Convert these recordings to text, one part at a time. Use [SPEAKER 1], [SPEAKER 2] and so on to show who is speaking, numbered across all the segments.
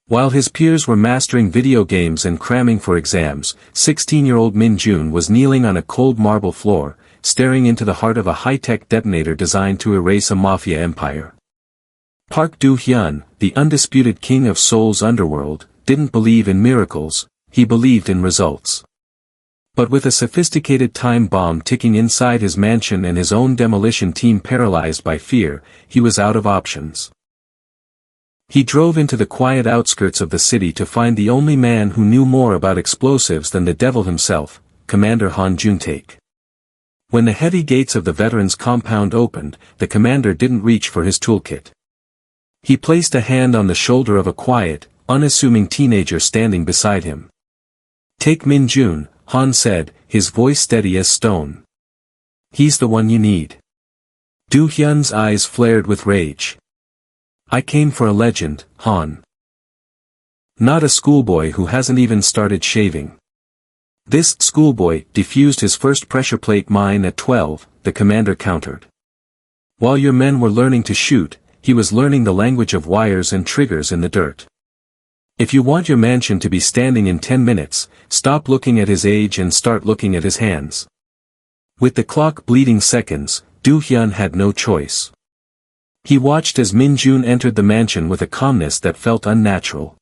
[SPEAKER 1] While his peers were mastering video games and cramming for exams, 16-year-old Min Jun was kneeling on a cold marble floor, staring into the heart of a high-tech detonator designed to erase a mafia empire. Park Do-hyun, the undisputed king of Seoul's underworld, didn't believe in miracles, he believed in results. But with a sophisticated time bomb ticking inside his mansion and his own demolition team paralyzed by fear, he was out of options. He drove into the quiet outskirts of the city to find the only man who knew more about explosives than the devil himself, Commander Han Jun-taek. When the heavy gates of the veteran's compound opened, the commander didn't reach for his toolkit. He placed a hand on the shoulder of a quiet, unassuming teenager standing beside him. "Take Min Jun," Han said, his voice steady as stone. "He's the one you need." Do-hyun's eyes flared with rage. "I came for a legend, Han. Not a schoolboy who hasn't even started shaving." "This schoolboy defused his first pressure plate mine at 12, the commander countered. "While your men were learning to shoot, he was learning the language of wires and triggers in the dirt. If you want your mansion to be standing in 10 minutes, stop looking at his age and start looking at his hands." With the clock bleeding seconds, Do-hyun had no choice. He watched as Min Jun entered the mansion with a calmness that felt unnatural.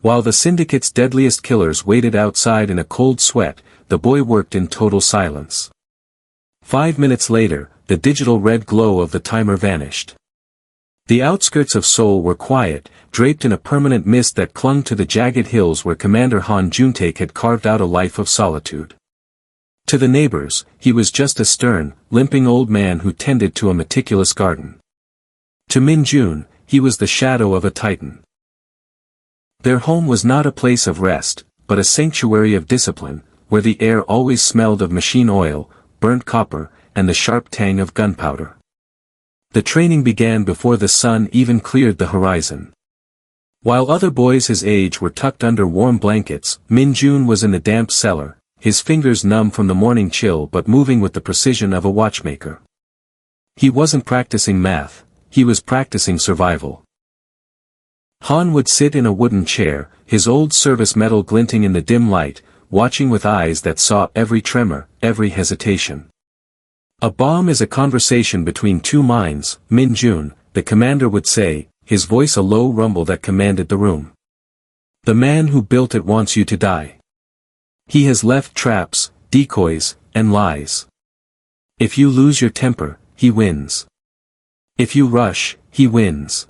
[SPEAKER 1] While the syndicate's deadliest killers waited outside in a cold sweat, the boy worked in total silence. 5 minutes later, the digital red glow of the timer vanished. The outskirts of Seoul were quiet, draped in a permanent mist that clung to the jagged hills where Commander Han Jun-taek had carved out a life of solitude. To the neighbors, he was just a stern, limping old man who tended to a meticulous garden. To Min Jun, he was the shadow of a titan. Their home was not a place of rest, but a sanctuary of discipline, where the air always smelled of machine oil, burnt copper, and the sharp tang of gunpowder. The training began before the sun even cleared the horizon. While other boys his age were tucked under warm blankets, Min Jun was in the damp cellar, his fingers numb from the morning chill but moving with the precision of a watchmaker. He wasn't practicing math, he was practicing survival. Han would sit in a wooden chair, his old service medal glinting in the dim light, watching with eyes that saw every tremor, every hesitation. "A bomb is a conversation between two minds, Min Jun," the commander would say, his voice a low rumble that commanded the room. "The man who built it wants you to die. He has left traps, decoys, and lies. If you lose your temper, he wins. If you rush, he wins.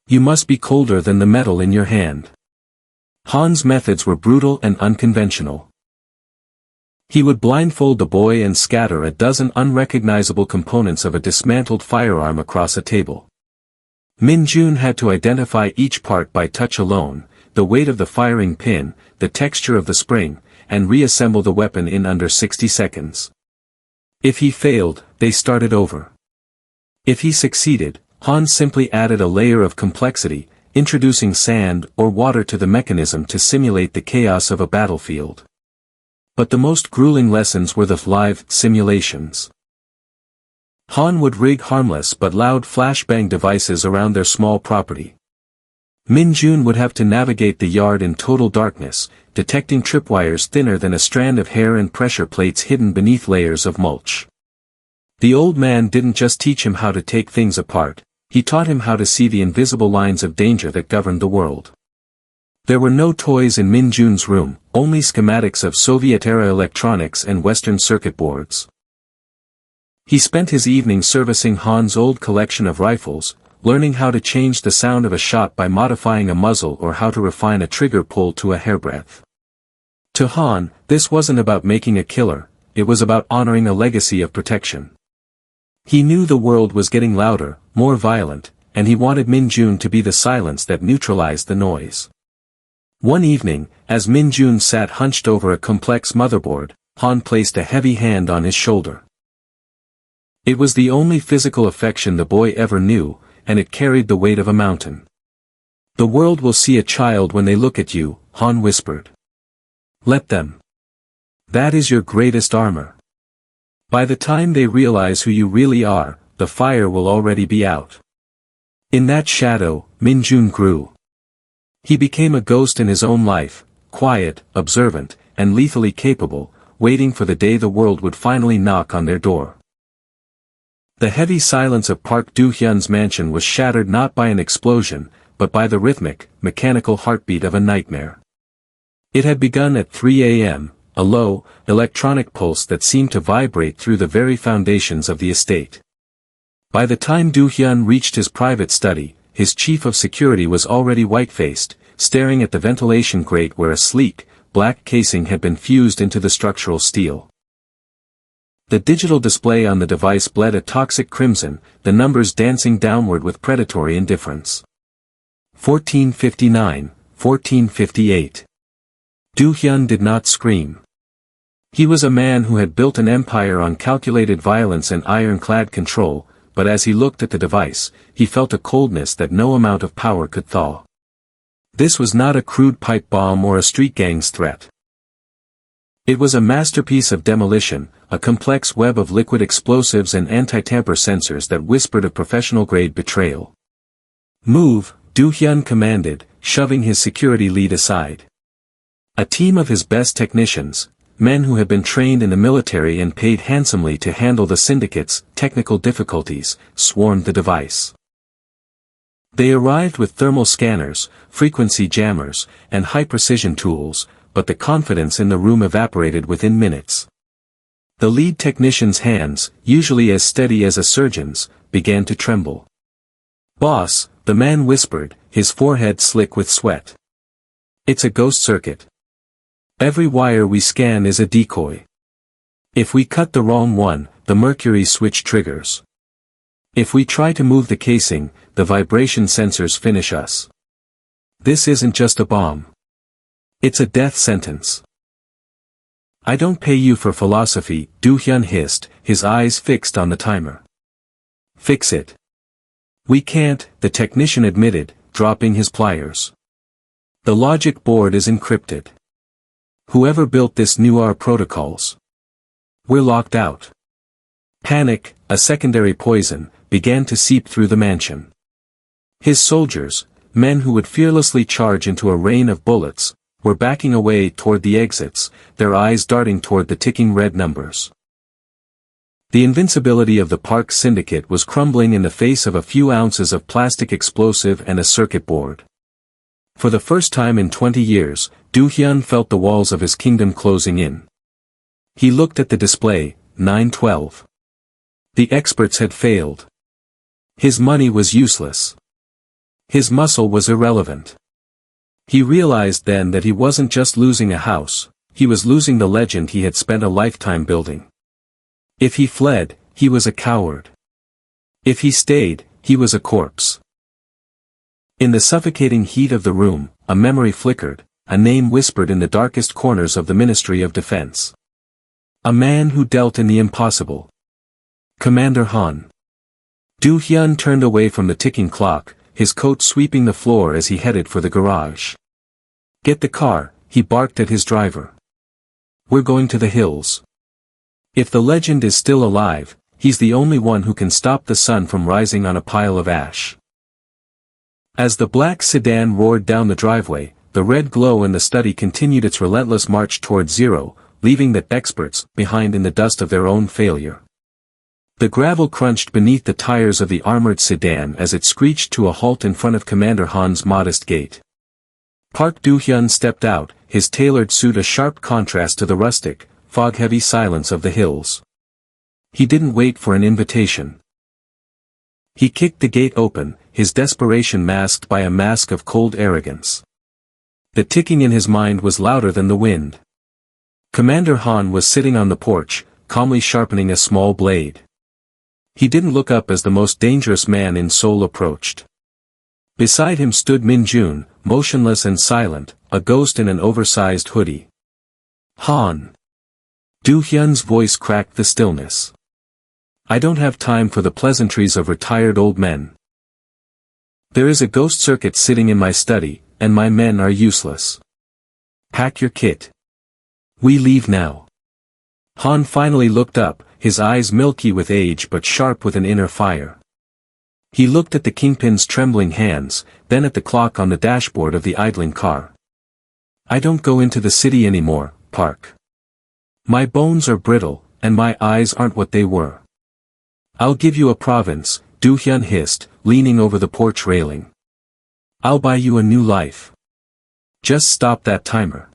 [SPEAKER 1] You must be colder than the metal in your hand." Han's methods were brutal and unconventional. He would blindfold the boy and scatter a dozen unrecognizable components of a dismantled firearm across a table. Min Jun had to identify each part by touch alone, the weight of the firing pin, the texture of the spring, and reassemble the weapon in under 60 seconds. If he failed, they started over. If he succeeded, Han simply added a layer of complexity, introducing sand or water to the mechanism to simulate the chaos of a battlefield. But the most grueling lessons were the live simulations. Han would rig harmless but loud flashbang devices around their small property. Min Jun would have to navigate the yard in total darkness, detecting tripwires thinner than a strand of hair and pressure plates hidden beneath layers of mulch. The old man didn't just teach him how to take things apart, he taught him how to see the invisible lines of danger that governed the world. There were no toys in Min Jun's room, only schematics of Soviet-era electronics and Western circuit boards. He spent his evenings servicing Han's old collection of rifles, learning how to change the sound of a shot by modifying a muzzle or how to refine a trigger pull to a hairbreadth. To Han, this wasn't about making a killer, it was about honoring a legacy of protection. He knew the world was getting louder, more violent, and he wanted Min Jun to be the silence that neutralized the noise. One evening, as Min Jun sat hunched over a complex motherboard, Han placed a heavy hand on his shoulder. It was the only physical affection the boy ever knew, and it carried the weight of a mountain. "The world will see a child when they look at you," Han whispered. "Let them. That is your greatest armor. By the time they realize who you really are, the fire will already be out." In that shadow, Min Jun grew. He became a ghost in his own life, quiet, observant, and lethally capable, waiting for the day the world would finally knock on their door. The heavy silence of Park Do-hyun's mansion was shattered not by an explosion, but by the rhythmic, mechanical heartbeat of a nightmare. It had begun at 3 a.m., a low, electronic pulse that seemed to vibrate through the very foundations of the estate. By the time Do-hyun reached his private study, his chief of security was already white-faced, staring at the ventilation grate where a sleek, black casing had been fused into the structural steel. The digital display on the device bled a toxic crimson, the numbers dancing downward with predatory indifference. 1459, 1458. Do-hyun did not scream. He was a man who had built an empire on calculated violence and ironclad control, but as he looked at the device, he felt a coldness that no amount of power could thaw. This was not a crude pipe bomb or a street gang's threat. It was a masterpiece of demolition, a complex web of liquid explosives and anti-tamper sensors that whispered of professional-grade betrayal. "Move," Do-hyun commanded, shoving his security lead aside. A team of his best technicians, men who had been trained in the military and paid handsomely to handle the syndicate's technical difficulties, swarmed the device. They arrived with thermal scanners, frequency jammers, and high-precision tools, but the confidence in the room evaporated within minutes. The lead technician's hands, usually as steady as a surgeon's, began to tremble. "Boss," the man whispered, his forehead slick with sweat. "It's a ghost circuit. Every wire we scan is a decoy. If we cut the wrong one, the mercury switch triggers. If we try to move the casing, the vibration sensors finish us. This isn't just a bomb. It's a death sentence." "I don't pay you for philosophy," Do-hyun hissed, his eyes fixed on the timer. "Fix it." "We can't," the technician admitted, dropping his pliers. "The logic board is encrypted. Whoever built this knew our protocols. We're locked out." Panic, a secondary poison, began to seep through the mansion. His soldiers, men who would fearlessly charge into a rain of bullets, were backing away toward the exits, their eyes darting toward the ticking red numbers. The invincibility of the Park Syndicate was crumbling in the face of a few ounces of plastic explosive and a circuit board. For the first time in 20 years, Do-hyun felt the walls of his kingdom closing in. He looked at the display, 912. The experts had failed. His money was useless. His muscle was irrelevant. He realized then that he wasn't just losing a house, he was losing the legend he had spent a lifetime building. If he fled, he was a coward. If he stayed, he was a corpse. In the suffocating heat of the room, a memory flickered, a name whispered in the darkest corners of the Ministry of Defense. A man who dealt in the impossible. Commander Han. Do-hyun turned away from the ticking clock, his coat sweeping the floor as he headed for the garage. "Get the car," he barked at his driver. "We're going to the hills. If the legend is still alive, he's the only one who can stop the sun from rising on a pile of ash." As the black sedan roared down the driveway, the red glow in the study continued its relentless march toward zero, leaving the experts behind in the dust of their own failure. The gravel crunched beneath the tires of the armored sedan as it screeched to a halt in front of Commander Han's modest gate. Park Do-hyun stepped out, his tailored suit a sharp contrast to the rustic, fog-heavy silence of the hills. He didn't wait for an invitation. He kicked the gate open, his desperation masked by a mask of cold arrogance. The ticking in his mind was louder than the wind. Commander Han was sitting on the porch, calmly sharpening a small blade. He didn't look up as the most dangerous man in Seoul approached. Beside him stood Min-jun, motionless and silent, a ghost in an oversized hoodie. "Han." Do-hyun's voice cracked the stillness. "I don't have time for the pleasantries of retired old men. There is a ghost circuit sitting in my study, and my men are useless. Pack your kit. We leave now." Han finally looked up, his eyes milky with age but sharp with an inner fire. He looked at the kingpin's trembling hands, then at the clock on the dashboard of the idling car. I don't go into the city anymore, Park. My bones are brittle, and my eyes aren't what they were. I'll give you a province, Do-hyun hissed, leaning over the porch railing. I'll buy you a new life. Just stop that timer.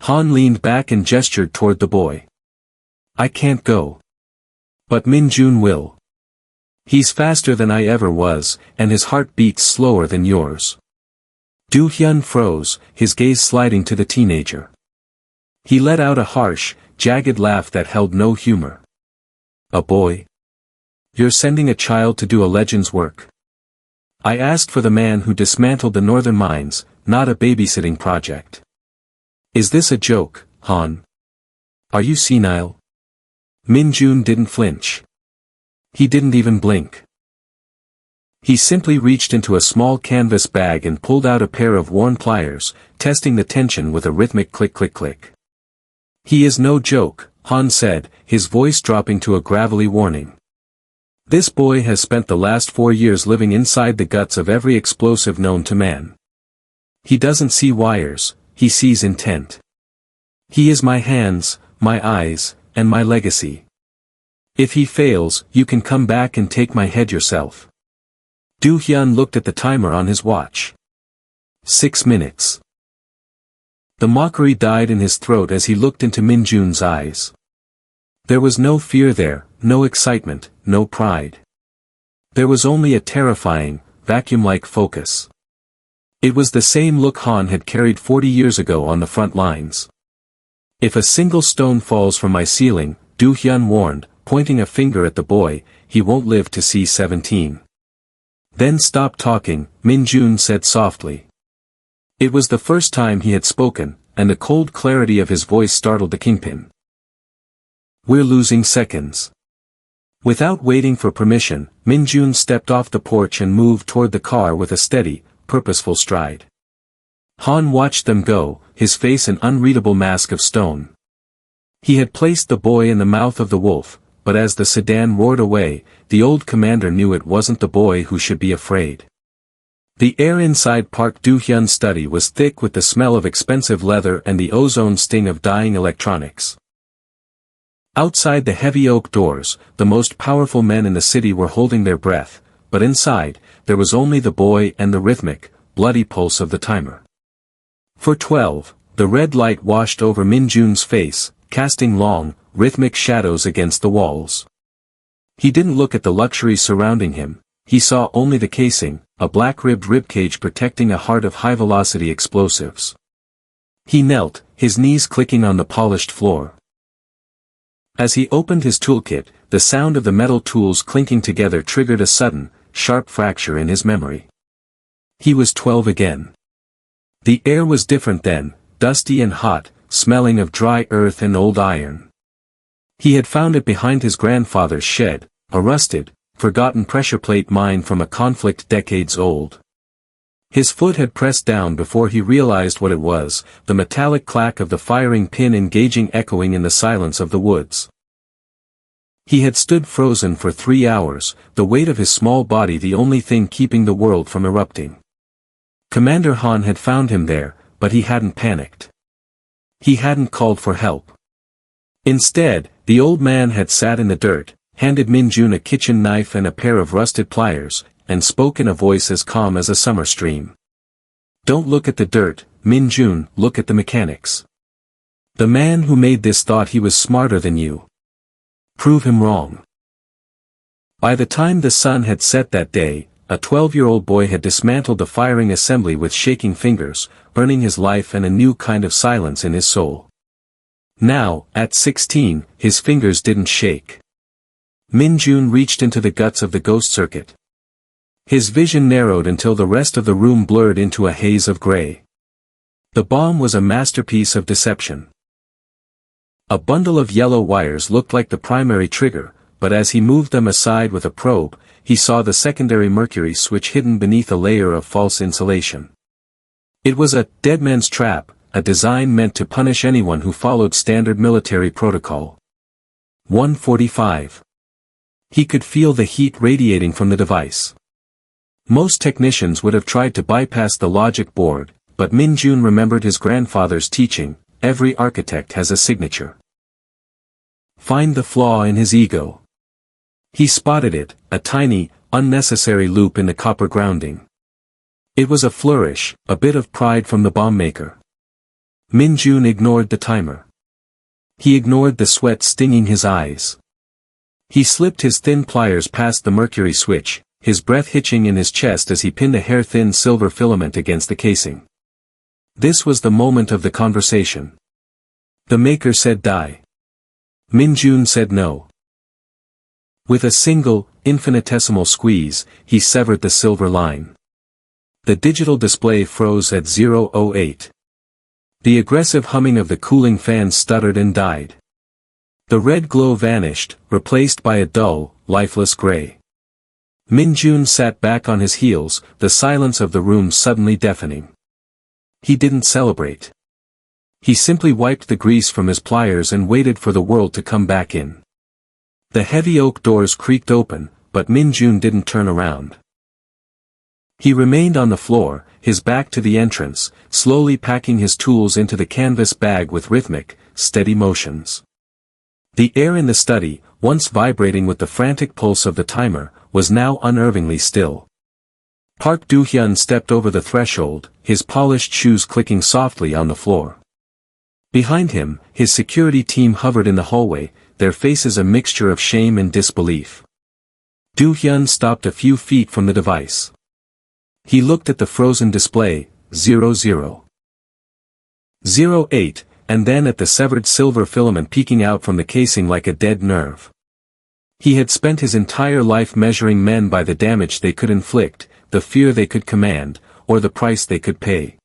[SPEAKER 1] Han leaned back and gestured toward the boy. I can't go. But Min-jun will. He's faster than I ever was, and his heart beats slower than yours. Do-hyun froze, his gaze sliding to the teenager. He let out a harsh, jagged laugh that held no humor. A boy? You're sending a child to do a legend's work? I asked for the man who dismantled the northern mines, not a babysitting project. Is this a joke, Han? Are you senile? Min-jun didn't flinch. He didn't even blink. He simply reached into a small canvas bag and pulled out a pair of worn pliers, testing the tension with a rhythmic click-click-click. He is no joke, Han said, his voice dropping to a gravelly warning. This boy has spent the last 4 years living inside the guts of every explosive known to man. He doesn't see wires, he sees intent. He is my hands, my eyes, and my legacy. If he fails, you can come back and take my head yourself. Do-hyun looked at the timer on his watch. 6 minutes. The mockery died in his throat as he looked into Min-jun's eyes. There was no fear there, no excitement, no pride. There was only a terrifying, vacuum-like focus. It was the same look Han had carried 40 years ago on the front lines. If a single stone falls from my ceiling, Do-hyun warned, pointing a finger at the boy, he won't live to see 17. Then stop talking, Min-jun said softly. It was the first time he had spoken, and the cold clarity of his voice startled the kingpin. We're losing seconds. Without waiting for permission, Min-jun stepped off the porch and moved toward the car with a steady, purposeful stride. Han watched them go, his face an unreadable mask of stone. He had placed the boy in the mouth of the wolf, but as the sedan roared away, the old commander knew it wasn't the boy who should be afraid. The air inside Park Do-hyun's study was thick with the smell of expensive leather and the ozone sting of dying electronics. Outside the heavy oak doors, the most powerful men in the city were holding their breath, but inside, there was only the boy and the rhythmic, bloody pulse of the timer. For 12, the red light washed over Min-jun's face, casting long, rhythmic shadows against the walls. He didn't look at the luxuries surrounding him, he saw only the casing, a black-ribbed ribcage protecting a heart of high-velocity explosives. He knelt, his knees clicking on the polished floor. As he opened his toolkit, the sound of the metal tools clinking together triggered a sudden, sharp fracture in his memory. He was 12 again. The air was different then, dusty and hot, smelling of dry earth and old iron. He had found it behind his grandfather's shed, a rusted, forgotten pressure plate mine from a conflict decades old. His foot had pressed down before he realized what it was, the metallic clack of the firing pin engaging echoing in the silence of the woods. He had stood frozen for 3 hours, the weight of his small body the only thing keeping the world from erupting. Commander Han had found him there, but he hadn't panicked. He hadn't called for help. Instead, the old man had sat in the dirt, handed Min-jun a kitchen knife and a pair of rusted pliers, and spoke in a voice as calm as a summer stream. Don't look at the dirt, Min-jun, look at the mechanics. The man who made this thought he was smarter than you. Prove him wrong. By the time the sun had set that day, a 12-year-old boy had dismantled the firing assembly with shaking fingers, earning his life and a new kind of silence in his soul. Now, at 16, his fingers didn't shake. Min-jun reached into the guts of the ghost circuit. His vision narrowed until the rest of the room blurred into a haze of gray. The bomb was a masterpiece of deception. A bundle of yellow wires looked like the primary trigger, but as he moved them aside with a probe, he saw the secondary mercury switch hidden beneath a layer of false insulation. It was a dead man's trap, a design meant to punish anyone who followed standard military protocol. 145. He could feel the heat radiating from the device. Most technicians would have tried to bypass the logic board, but Min Jun remembered his grandfather's teaching: every architect has a signature. Find the flaw in his ego. He spotted it, a tiny, unnecessary loop in the copper grounding. It was a flourish, a bit of pride from the bomb maker. Min Jun ignored the timer. He ignored the sweat stinging his eyes. He slipped his thin pliers past the mercury switch, his breath hitching in his chest as he pinned a hair-thin silver filament against the casing. This was the moment of the conversation. The maker said die. Min Jun said no. With a single, infinitesimal squeeze, he severed the silver line. The digital display froze at 008. The aggressive humming of the cooling fan stuttered and died. The red glow vanished, replaced by a dull, lifeless gray. Min Jun sat back on his heels, the silence of the room suddenly deafening. He didn't celebrate. He simply wiped the grease from his pliers and waited for the world to come back in. The heavy oak doors creaked open, but Min Jun didn't turn around. He remained on the floor, his back to the entrance, slowly packing his tools into the canvas bag with rhythmic, steady motions. The air in the study, once vibrating with the frantic pulse of the timer, was now unnervingly still. Park Do-hyun stepped over the threshold, his polished shoes clicking softly on the floor. Behind him, his security team hovered in the hallway, their faces a mixture of shame and disbelief. Do-hyun stopped a few feet from the device. He looked at the frozen display, 00. 08, and then at the severed silver filament peeking out from the casing like a dead nerve. He had spent his entire life measuring men by the damage they could inflict, the fear they could command, or the price they could pay.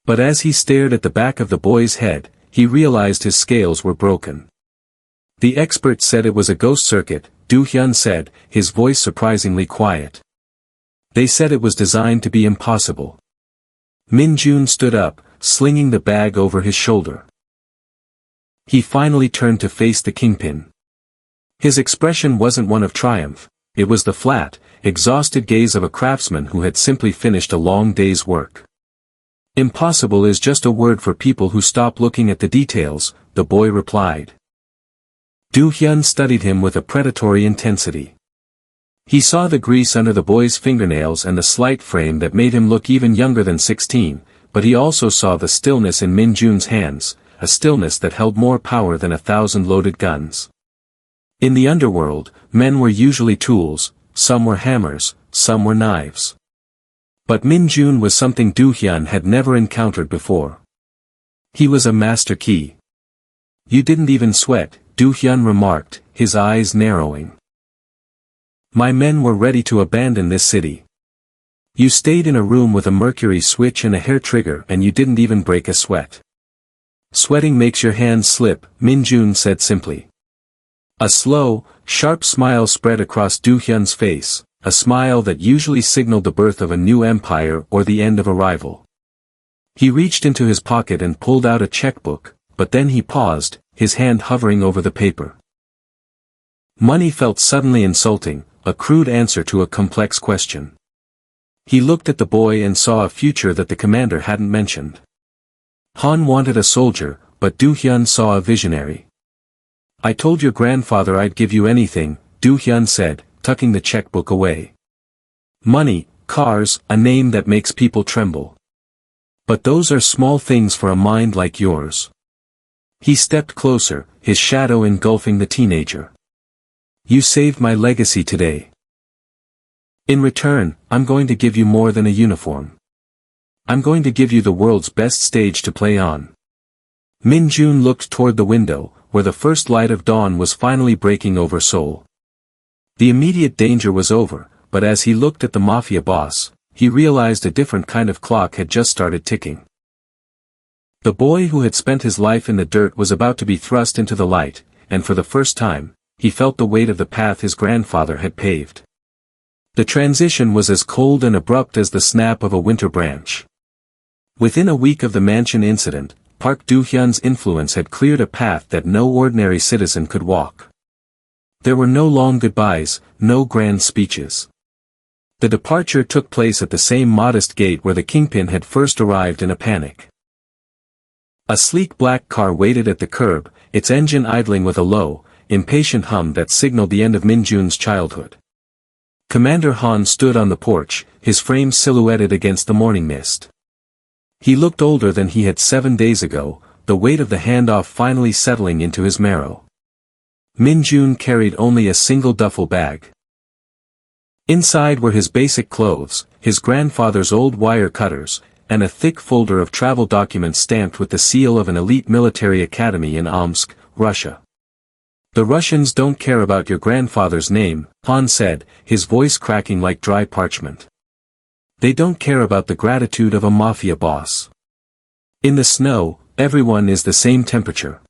[SPEAKER 1] But as he stared at the back of the boy's head, he realized his scales were broken. The experts said it was a ghost circuit, Do-hyun said, his voice surprisingly quiet. They said it was designed to be impossible. Min Jun stood up, slinging the bag over his shoulder. He finally turned to face the kingpin. His expression wasn't one of triumph, it was the flat, exhausted gaze of a craftsman who had simply finished a long day's work. Impossible is just a word for people who stop looking at the details, the boy replied. Do-hyun studied him with a predatory intensity. He saw the grease under the boy's fingernails and the slight frame that made him look even younger than 16, but he also saw the stillness in Min Jun's hands, a stillness that held more power than 1,000 loaded guns. In the underworld, men were usually tools, some were hammers, some were knives. But Min Jun was something Do-hyun had never encountered before. He was a master key. You didn't even sweat, Do-hyun remarked, his eyes narrowing. My men were ready to abandon this city. You stayed in a room with a mercury switch and a hair trigger and you didn't even break a sweat. Sweating makes your hands slip, Min Jun said simply. A slow, sharp smile spread across Do-hyun's face, a smile that usually signaled the birth of a new empire or the end of a rival. He reached into his pocket and pulled out a checkbook, but then he paused, his hand hovering over the paper. Money felt suddenly insulting, a crude answer to a complex question. He looked at the boy and saw a future that the commander hadn't mentioned. Han wanted a soldier, but Do-hyun saw a visionary. I told your grandfather I'd give you anything, Do-hyun said, tucking the checkbook away. Money, cars, a name that makes people tremble. But those are small things for a mind like yours. He stepped closer, his shadow engulfing the teenager. You saved my legacy today. In return, I'm going to give you more than a uniform. I'm going to give you the world's best stage to play on. Min Jun looked toward the window, where the first light of dawn was finally breaking over Seoul. The immediate danger was over, but as he looked at the Mafia boss, he realized a different kind of clock had just started ticking. The boy who had spent his life in the dirt was about to be thrust into the light, and for the first time, he felt the weight of the path his grandfather had paved. The transition was as cold and abrupt as the snap of a winter branch. Within a week of the mansion incident, Park Do-hyun's influence had cleared a path that no ordinary citizen could walk. There were no long goodbyes, no grand speeches. The departure took place at the same modest gate where the kingpin had first arrived in a panic. A sleek black car waited at the curb, its engine idling with a low, impatient hum that signaled the end of Min Jun's childhood. Commander Han stood on the porch, his frame silhouetted against the morning mist. He looked older than he had 7 days ago, the weight of the handoff finally settling into his marrow. Min Jun carried only a single duffel bag. Inside were his basic clothes, his grandfather's old wire cutters, and a thick folder of travel documents stamped with the seal of an elite military academy in Omsk, Russia. "The Russians don't care about your grandfather's name," Han said, his voice cracking like dry parchment. "They don't care about the gratitude of a mafia boss. In the snow, everyone is the same temperature.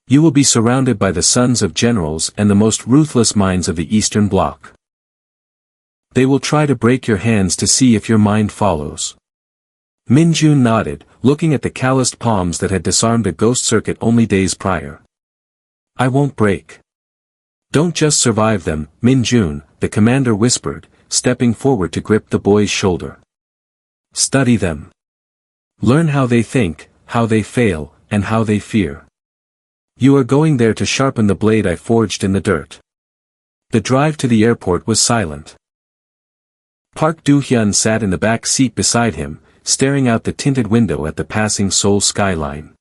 [SPEAKER 1] You will be surrounded by the sons of generals and the most ruthless minds of the Eastern Bloc. They will try to break your hands to see if your mind follows." Min Jun nodded, looking at the calloused palms that had disarmed a ghost circuit only days prior. "I won't break." "Don't just survive them, Min Jun," the commander whispered, stepping forward to grip the boy's shoulder. "Study them. Learn how they think, how they fail, and how they fear. You are going there to sharpen the blade I forged in the dirt." The drive to the airport was silent. Park Do-hyun sat in the back seat beside him, staring out the tinted window at the passing Seoul skyline.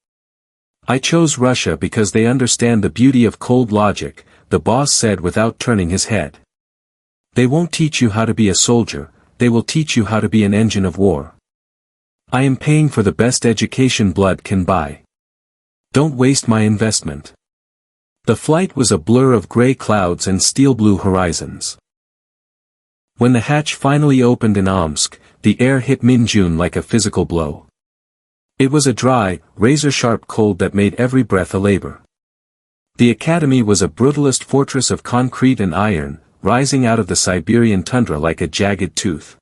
[SPEAKER 1] "I chose Russia because they understand the beauty of cold logic," the boss said without turning his head. "They won't teach you how to be a soldier, they will teach you how to be an engine of war. I am paying for the best education blood can buy. Don't waste my investment." The flight was a blur of gray clouds and steel-blue horizons. When the hatch finally opened in Omsk, the air hit Min Jun like a physical blow. It was a dry, razor-sharp cold that made every breath a labor. The academy was a brutalist fortress of concrete and iron, rising out of the Siberian tundra like a jagged tooth.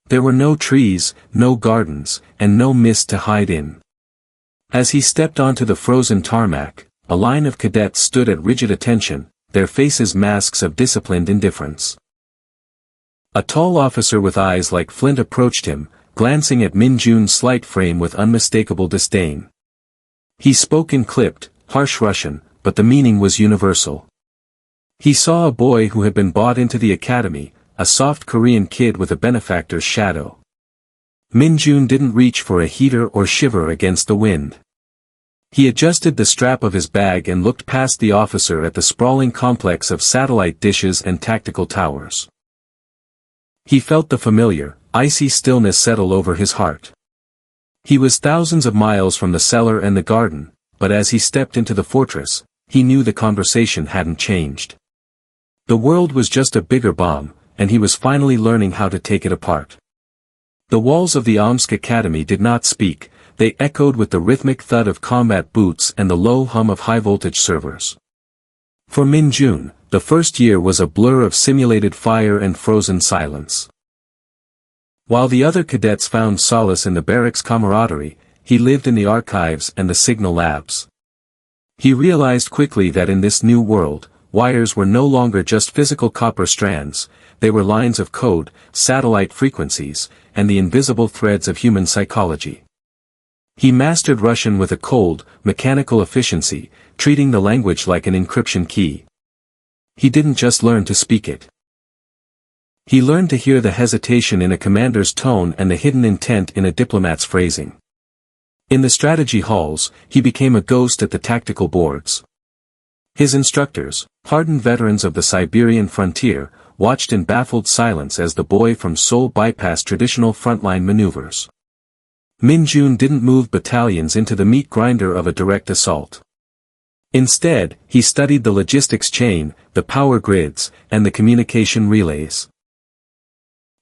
[SPEAKER 1] There were no trees, no gardens, and no mist to hide in. As he stepped onto the frozen tarmac, a line of cadets stood at rigid attention, their faces masks of disciplined indifference. A tall officer with eyes like flint approached him, glancing at Min Jun's slight frame with unmistakable disdain. He spoke in clipped, harsh Russian, but the meaning was universal. He saw a boy who had been bought into the academy, a soft Korean kid with a benefactor's shadow. Min Jun didn't reach for a heater or shiver against the wind. He adjusted the strap of his bag and looked past the officer at the sprawling complex of satellite dishes and tactical towers. He felt the familiar, icy stillness settle over his heart. He was thousands of miles from the cellar and the garden, but as he stepped into the fortress, he knew the conversation hadn't changed. The world was just a bigger bomb, and he was finally learning how to take it apart. The walls of the Omsk Academy did not speak, they echoed with the rhythmic thud of combat boots and the low hum of high-voltage servers. For Min Jun, the first year was a blur of simulated fire and frozen silence. While the other cadets found solace in the barracks camaraderie, he lived in the archives and the signal labs. He realized quickly that in this new world, wires were no longer just physical copper strands, they were lines of code, satellite frequencies, and the invisible threads of human psychology. He mastered Russian with a cold, mechanical efficiency, treating the language like an encryption key. He didn't just learn to speak it. He learned to hear the hesitation in a commander's tone and the hidden intent in a diplomat's phrasing. In the strategy halls, he became a ghost at the tactical boards. His instructors, hardened veterans of the Siberian frontier, watched in baffled silence as the boy from Seoul bypassed traditional frontline maneuvers. Min Jun didn't move battalions into the meat grinder of a direct assault. Instead, he studied the logistics chain, the power grids, and the communication relays.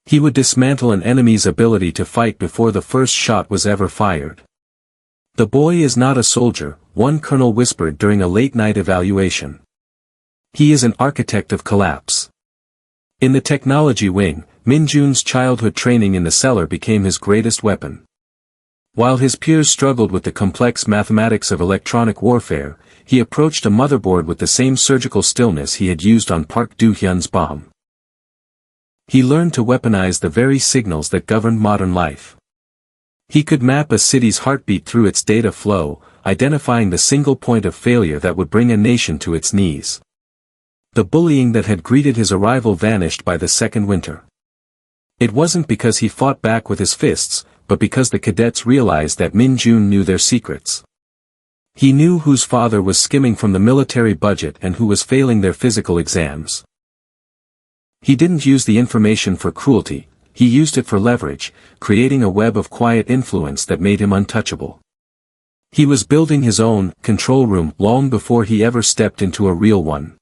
[SPEAKER 1] He would dismantle an enemy's ability to fight before the first shot was ever fired. "The boy is not a soldier," one colonel whispered during a late-night evaluation. "He is an architect of collapse." In the technology wing, Min Jun's childhood training in the cellar became his greatest weapon. While his peers struggled with the complex mathematics of electronic warfare, he approached a motherboard with the same surgical stillness he had used on Park Do-hyun's bomb. He learned to weaponize the very signals that governed modern life. He could map a city's heartbeat through its data flow, identifying the single point of failure that would bring a nation to its knees. The bullying that had greeted his arrival vanished by the second winter. It wasn't because he fought back with his fists, but because the cadets realized that Min Jun knew their secrets. He knew whose father was skimming from the military budget and who was failing their physical exams. He didn't use the information for cruelty, he used it for leverage, creating a web of quiet influence that made him untouchable. He was building his own control room long before he ever stepped into a real one.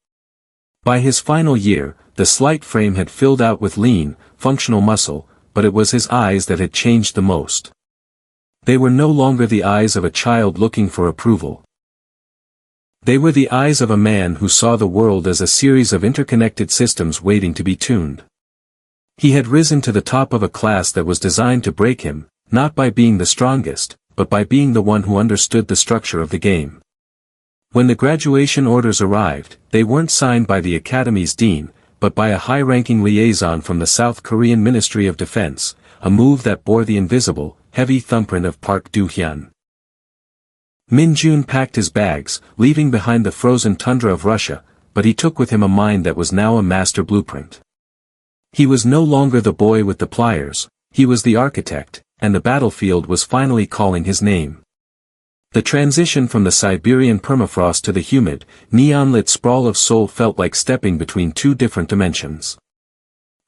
[SPEAKER 1] By his final year, the slight frame had filled out with lean, functional muscle, but it was his eyes that had changed the most. They were no longer the eyes of a child looking for approval. They were the eyes of a man who saw the world as a series of interconnected systems waiting to be tuned. He had risen to the top of a class that was designed to break him, not by being the strongest, but by being the one who understood the structure of the game. When the graduation orders arrived, they weren't signed by the Academy's dean, but by a high-ranking liaison from the South Korean Ministry of Defense, a move that bore the invisible, heavy thumbprint of Park Do-hyun. Min Jun packed his bags, leaving behind the frozen tundra of Russia, but he took with him a mind that was now a master blueprint. He was no longer the boy with the pliers, he was the architect, and the battlefield was finally calling his name. The transition from the Siberian permafrost to the humid, neon-lit sprawl of Seoul felt like stepping between two different dimensions.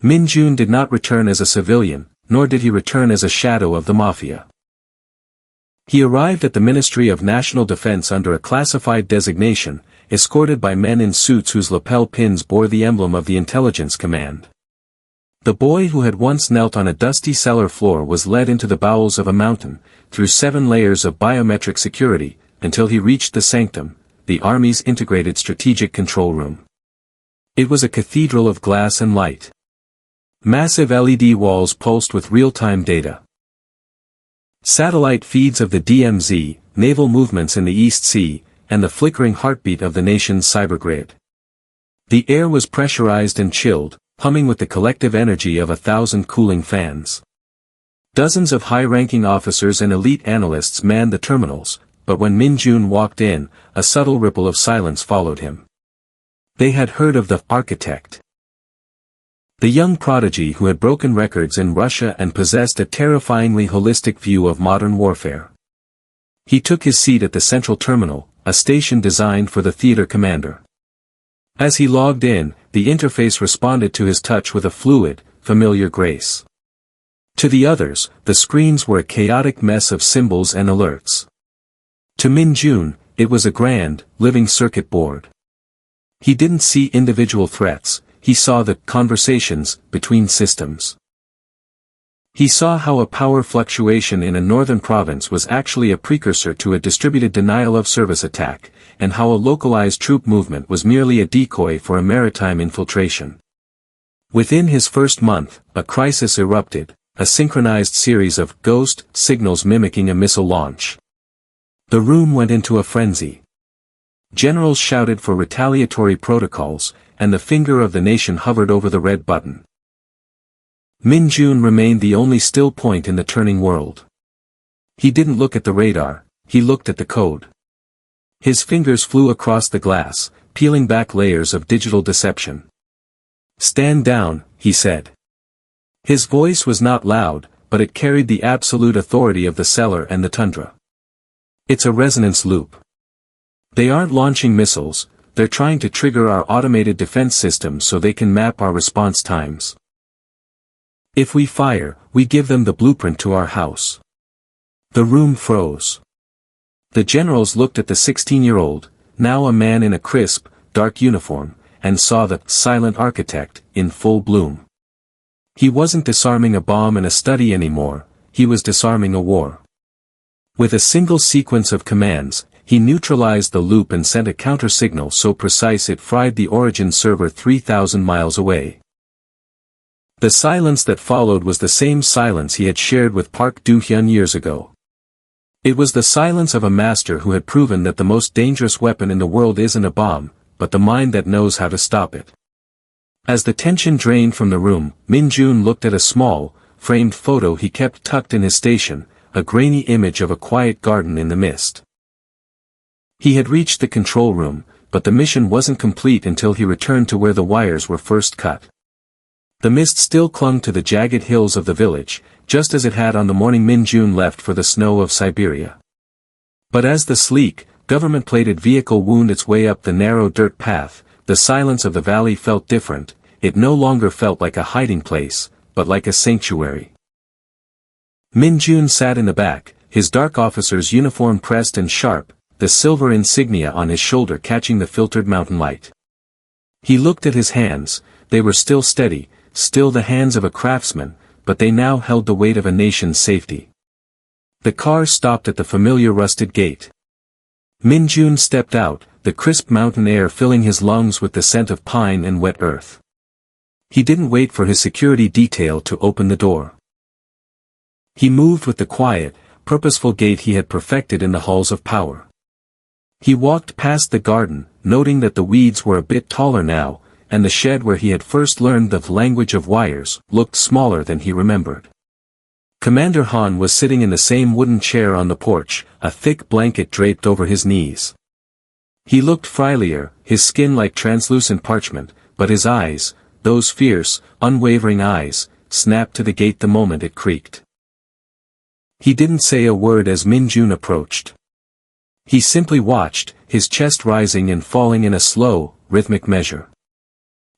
[SPEAKER 1] Min Jun did not return as a civilian, nor did he return as a shadow of the Mafia. He arrived at the Ministry of National Defense under a classified designation, escorted by men in suits whose lapel pins bore the emblem of the Intelligence Command. The boy who had once knelt on a dusty cellar floor was led into the bowels of a mountain, through 7 layers of biometric security, until he reached the sanctum, the Army's integrated strategic control room. It was a cathedral of glass and light. Massive LED walls pulsed with real-time data. Satellite feeds of the DMZ, naval movements in the East Sea, and the flickering heartbeat of the nation's cybergrid. The air was pressurized and chilled, humming with the collective energy of 1,000 cooling fans. Dozens of high-ranking officers and elite analysts manned the terminals, but when Min Jun walked in, a subtle ripple of silence followed him. They had heard of the architect. The young prodigy who had broken records in Russia and possessed a terrifyingly holistic view of modern warfare. He took his seat at the central terminal, a station designed for the theater commander. As he logged in, the interface responded to his touch with a fluid, familiar grace. To the others, the screens were a chaotic mess of symbols and alerts. To Min Jun, it was a grand, living circuit board. He didn't see individual threats, he saw the conversations between systems. He saw how a power fluctuation in a northern province was actually a precursor to a distributed denial-of-service attack, and how a localized troop movement was merely a decoy for a maritime infiltration. Within his first month, a crisis erupted, a synchronized series of ghost signals mimicking a missile launch. The room went into a frenzy. Generals shouted for retaliatory protocols, and the finger of the nation hovered over the red button. Min Jun remained the only still point in the turning world. He didn't look at the radar, he looked at the code. His fingers flew across the glass, peeling back layers of digital deception. "Stand down," he said. His voice was not loud, but it carried the absolute authority of the cellar and the tundra. "It's a resonance loop. They aren't launching missiles, they're trying to trigger our automated defense system so they can map our response times. If we fire, we give them the blueprint to our house." The room froze. The generals looked at the 16-year-old, now a man in a crisp, dark uniform, and saw the silent architect in full bloom. He wasn't disarming a bomb in a study anymore, he was disarming a war. With a single sequence of commands, he neutralized the loop and sent a counter-signal so precise it fried the origin server 3,000 miles away. The silence that followed was the same silence he had shared with Park Do-hyun years ago. It was the silence of a master who had proven that the most dangerous weapon in the world isn't a bomb, but the mind that knows how to stop it. As the tension drained from the room, Min Jun looked at a small, framed photo he kept tucked in his station, a grainy image of a quiet garden in the mist. He had reached the control room, but the mission wasn't complete until he returned to where the wires were first cut. The mist still clung to the jagged hills of the village, just as it had on the morning Min Jun left for the snow of Siberia. But as the sleek, government-plated vehicle wound its way up the narrow dirt path, the silence of the valley felt different. It no longer felt like a hiding place, but like a sanctuary. Min Jun sat in the back, his dark officer's uniform pressed and sharp, the silver insignia on his shoulder catching the filtered mountain light. He looked at his hands. They were still steady, still the hands of a craftsman, but they now held the weight of a nation's safety. The car stopped at the familiar rusted gate. Min Jun stepped out, the crisp mountain air filling his lungs with the scent of pine and wet earth. He didn't wait for his security detail to open the door. He moved with the quiet, purposeful gait he had perfected in the halls of power. He walked past the garden, noting that the weeds were a bit taller now, and the shed where he had first learned the language of wires looked smaller than he remembered. Commander Han was sitting in the same wooden chair on the porch, a thick blanket draped over his knees. He looked friendlier, his skin like translucent parchment, but his eyes, those fierce, unwavering eyes, snapped to the gate the moment it creaked. He didn't say a word as Min Jun approached. He simply watched, his chest rising and falling in a slow, rhythmic measure.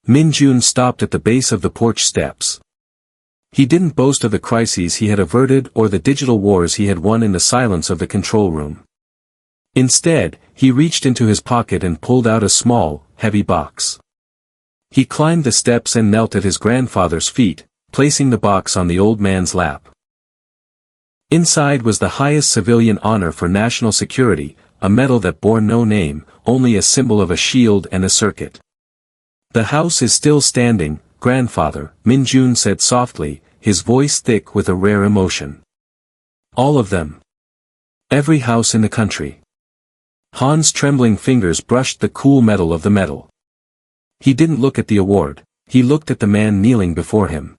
[SPEAKER 1] Min Jun stopped at the base of the porch steps. He didn't boast of the crises he had averted or the digital wars he had won in the silence of the control room. Instead, he reached into his pocket and pulled out a small, heavy box. He climbed the steps and knelt at his grandfather's feet, placing the box on the old man's lap. Inside was the highest civilian honor for national security, a medal that bore no name, only a symbol of a shield and a circuit. "The house is still standing, grandfather," Min Jun said softly, his voice thick with a rare emotion. "All of them. Every house in the country." Han's trembling fingers brushed the cool metal of the medal. He didn't look at the award, he looked at the man kneeling before him.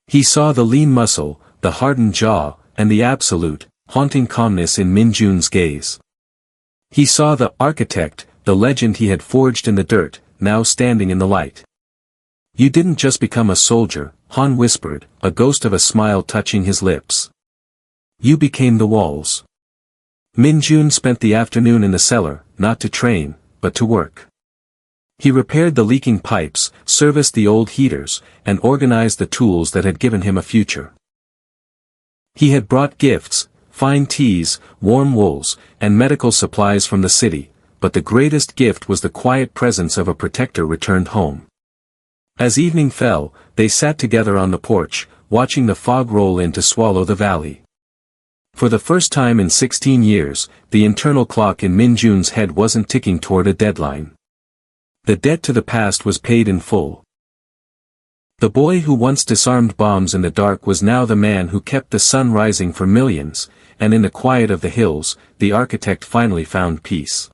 [SPEAKER 1] He saw the lean muscle, the hardened jaw, and the absolute, haunting calmness in Min Jun's gaze. He saw the architect, the legend he had forged in the dirt, now standing in the light. "You didn't just become a soldier," Han whispered, a ghost of a smile touching his lips. "You became the walls." Min Jun spent the afternoon in the cellar, not to train, but to work. He repaired the leaking pipes, serviced the old heaters, and organized the tools that had given him a future. He had brought gifts, fine teas, warm wools, and medical supplies from the city, but the greatest gift was the quiet presence of a protector returned home. As evening fell, they sat together on the porch, watching the fog roll in to swallow the valley. For the first time in 16 years, the internal clock in Min Jun's head wasn't ticking toward a deadline. The debt to the past was paid in full. The boy who once disarmed bombs in the dark was now the man who kept the sun rising for millions, and in the quiet of the hills, the architect finally found peace.